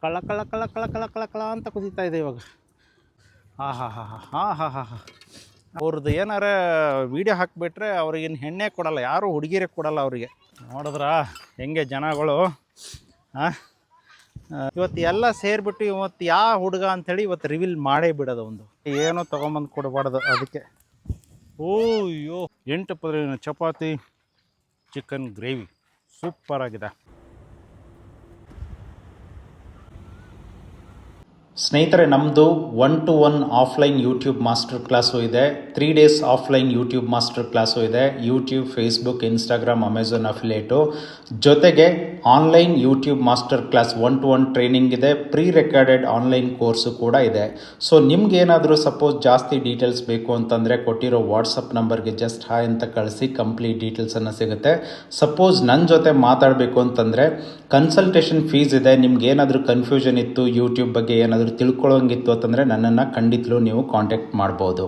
ಕಳ ಕಳ ಕಳ ಕಳ ಕಳ ಕಳ ಕಳ ಅಂತ ಕುದೀತಾ ಇದೆ ಇವಾಗ. ಹಾಂ ಹಾಂ ಹಾಂ ಹಾಂ ಹಾಂ ಹಾಂ ಹಾಂ ಹಾಂ ಅವ್ರದ್ದು ಏನಾರ ವೀಡಿಯೋ ಹಾಕಿಬಿಟ್ರೆ ಅವ್ರಿಗೇನು ಹೆಣ್ಣೆ ಕೊಡಲ್ಲ, ಯಾರೂ ಹುಡುಗಿರೇ ಕೊಡಲ್ಲ ಅವರಿಗೆ. ನೋಡಿದ್ರಾ ಹೆಂಗೆ ಜನಗಳು. ಹಾಂ ಇವತ್ತು ಎಲ್ಲ ಸೇರಿಬಿಟ್ಟು ಇವತ್ತು ಯಾವ ಹುಡುಗ ಅಂಥೇಳಿ ಇವತ್ತು ರಿವೀಲ್ ಮಾಡೇ ಬಿಡೋದು. ಒಂದು ಏನೂ ತೊಗೊಂಬಂದು ಕೊಡಬಾರ್ದು ಅದಕ್ಕೆ. ಓಯ್ಯೋ 8 ಪದರಿನ ಚಪಾತಿ ಚಿಕನ್ ಗ್ರೇವಿ ಸೂಪರಾಗಿದೆ. ಸ್ನೇಹಿತರೆ, ನಮ್ಮದು 1-to-1 offline YouTube master class ಇದೆ. 3 days offline YouTube master class ಇದೆ. YouTube, Facebook, Instagram, Amazon affiliate. ಜೊತೆಗೆ online YouTube master class 1-to-1 training ಇದೆ. ಪ್ರೀ ರೆಕಾರ್ಡೆಡ್ ಆನ್ಲೈನ್ ಕೋರ್ಸು ಕೂಡ ಇದೆ. ಸೊ ನಿಮ್ಗೇನಾದರೂ ಸಪೋಸ್ ಜಾಸ್ತಿ ಡೀಟೇಲ್ಸ್ ಬೇಕು ಅಂತಂದರೆ ಕೊಟ್ಟಿರೋ ವಾಟ್ಸಪ್ ನಂಬರ್ಗೆ ಜಸ್ಟ್ ಹಾಯ್ ಅಂತ ಕಳಿಸಿ ಕಂಪ್ಲೀಟ್ ಡೀಟೇಲ್ಸನ್ನು ಸಿಗುತ್ತೆ. ಸಪೋಸ್ ನನ್ನ ಜೊತೆ ಮಾತಾಡಬೇಕು ಅಂತಂದರೆ ಕನ್ಸಲ್ಟೇಷನ್ ಫೀಸ್ ಇದೆ. ನಿಮ್ಗೇನಾದರೂ ಕನ್ಫ್ಯೂಷನ್ ಇತ್ತು, ಯೂಟ್ಯೂಬ್ ಬಗ್ಗೆ ಏನಾದರೂ ತಿಳ್ಕೊಳ್ಳೋಂಗಿತ್ತು ಅಂತಂದರೆ ನನ್ನನ್ನು ಖಂಡಿತಲೂ ನೀವು ಕಾಂಟ್ಯಾಕ್ಟ್ ಮಾಡ್ಬೋದು.